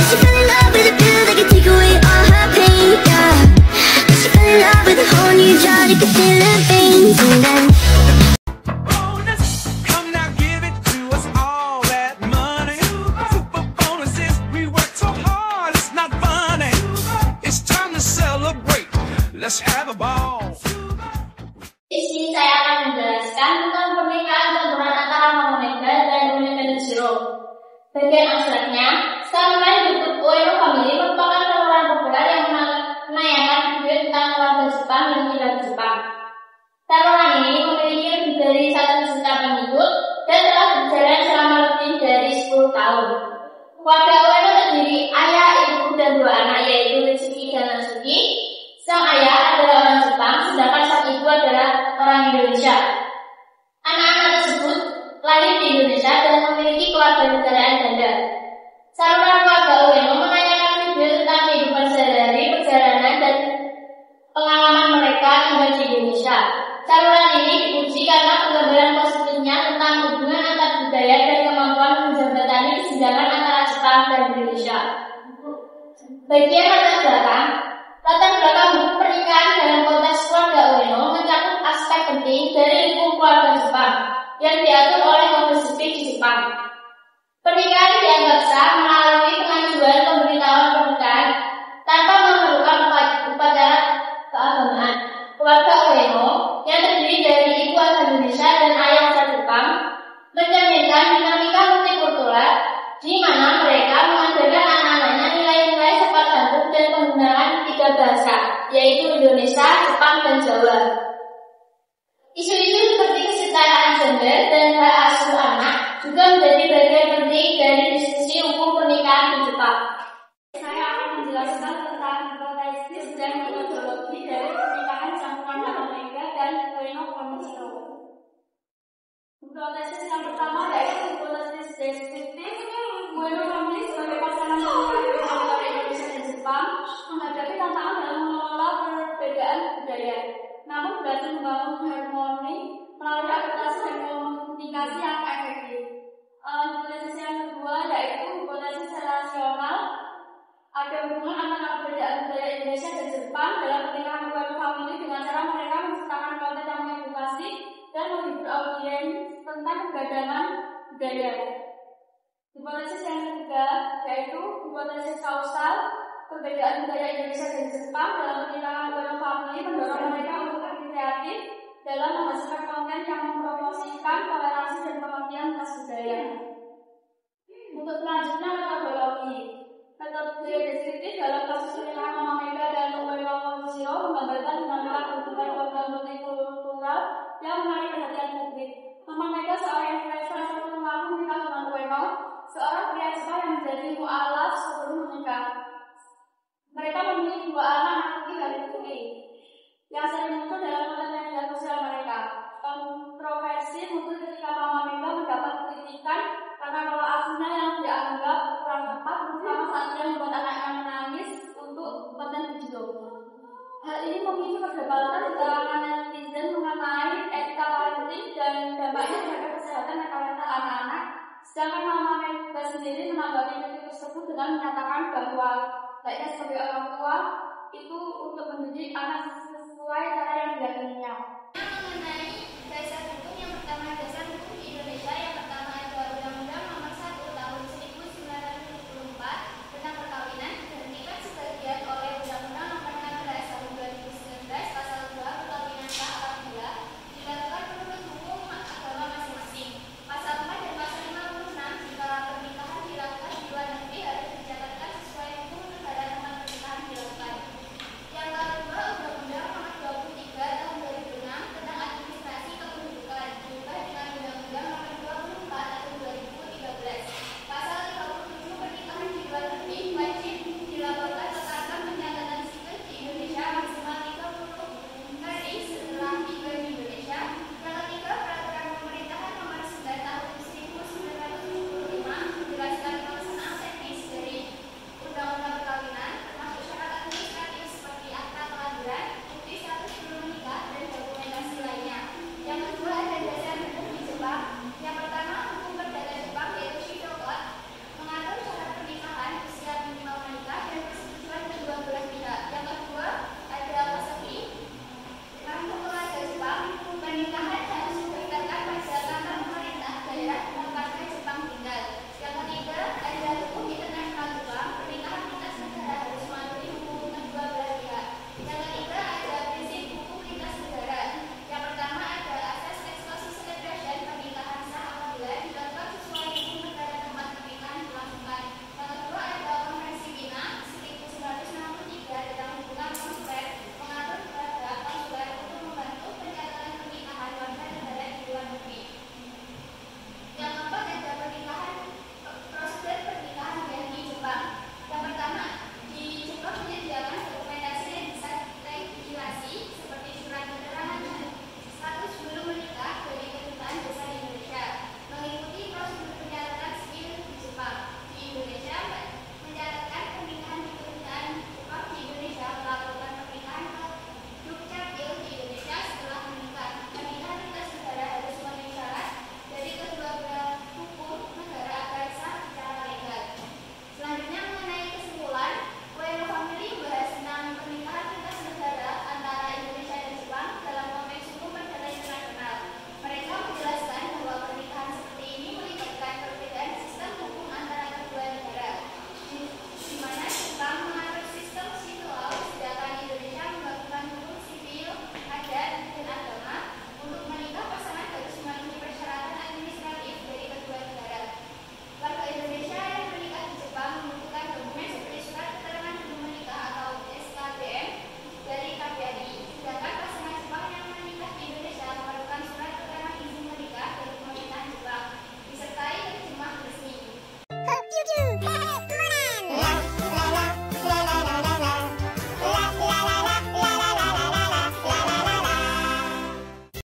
She fell in love with a pill that could take away all her pain, yeah. She fell in love with a whole new drug that could feel her veins. And then let's have a ball. Di sini saya akan menjelaskan tentang pernikahan campuran antara Mama Mega dan Ueno Kenshiro. Bagian abstraknya, Samurai Group Ueno Family merupakan campuran populer yang menayangkan video tentang keluarga Jepang yang tinggal di Jepang. Saluran ini memiliki lebih dari 1 juta pengikut dan telah berjalan selama lebih dari 10 tahun. Keluarga Ueno terdiri ayah, ibu, dan 2 anak, yaitu Ritsuki dan Natsuki. Sang ayah adalah orang Jepang, sedangkan sang ibu adalah orang Indonesia. Anak-anak tersebut lahir di Indonesia dan memiliki keluarga negaraan ganda. Saluran keluarga Ueno menanyakan video tentang kehidupan sehari-hari, perjalanan, dan pengalaman mereka tinggal di Indonesia. Saluran ini dipuji karena penggambaran positifnya tentang hubungan antar budaya dan kemampuan menjembatani kesenjangan antara Jepang dan Indonesia. Bagian latar belakang buku pernikahan dalam konteks keluarga Ueno mencakup aspek penting dari lingkup keluarga Jepang yang diatur oleh kode sipil di Jepang. Pernikahan dianggap sah melalui pengajuan pemberitahuan pernikahan tanpa memerlukan upacara keagamaan. Keluarga Ueno yang terdiri dari ibu asal Indonesia dan ayah asal Jepang mencerminkan dinamika multikultural di mana mereka mengajarkan anak-anaknya nilai-nilai sopan santun dan penggunaan 3 bahasa, yaitu Indonesia, Jepang, dan Jawa. Isu-isu seperti kesetaraan gender dan hak asuh anak juga menjadi bagian penting dari diskusi hukum pernikahan di Jepang. Saya akan menjelaskan tentang hipotesis dan metodologi dari pernikahan campuran Mama Mega dan Ueno Kenshiro. Hipotesis yang pertama yaitu hipotesis deskriptif. Ueno Family sebagai pasangan antara Indonesia dan Jepang menghadapi tantangan dalam mengelola perbedaan budaya, namun berhasil membangun harmoni melalui adaptasi dan komunikasi yang efektif. Hipotesis yang kedua yaitu hipotesis relasional. Ada hubungan antara perbedaan budaya Indonesia dan Jepang dalam pernikahan Ueno Family dengan cara mereka menciptakan konten yang mengedukasi dan menghibur audiens tentang keberagaman budaya. Hipotesis yang ketiga yaitu hipotesis kausal. Perbedaan budaya Indonesia dan Jepang dalam pernikahan Ueno Family mendorong mereka untuk lebih kreatif dalam menghasilkan konten yang mempromosikan toleransi dan pengertian atas budaya. Untuk selanjutnya metodologi. Metode deskriptif dalam kasus pernikahan Mama Mega dan Ueno Kenshiro menggambarkan dinamika hubungan keluarga multikultural yang menarik perhatian publik. Mama Mega seorang influencer yang mengaku menikah dengan Ueno, seorang pria Jepang yang menjadi mu'alaf sebelum menikah. Mereka memiliki 2 anak, Natsuki dan Ritsuki, yang sering muncul dalam konten media sosial mereka. Kontroversi muncul ketika Mama Mega mendapat kritikan karena pola asuhnya yang dianggap kurang tepat, terutama saat dia membuat anaknya menangis untuk konten video. Hal ini memicu perdebatan di kalangan netizen mengenai etika parenting dan dampaknya terhadap kesehatan mental anak-anak. Sedangkan Mama Mega sendiri menanggapi kritik tersebut dengan menyatakan bahwa baiknya sebagai orang tua itu untuk mendidik anak sesuai cara yang dia inginkan. Mengenai dasar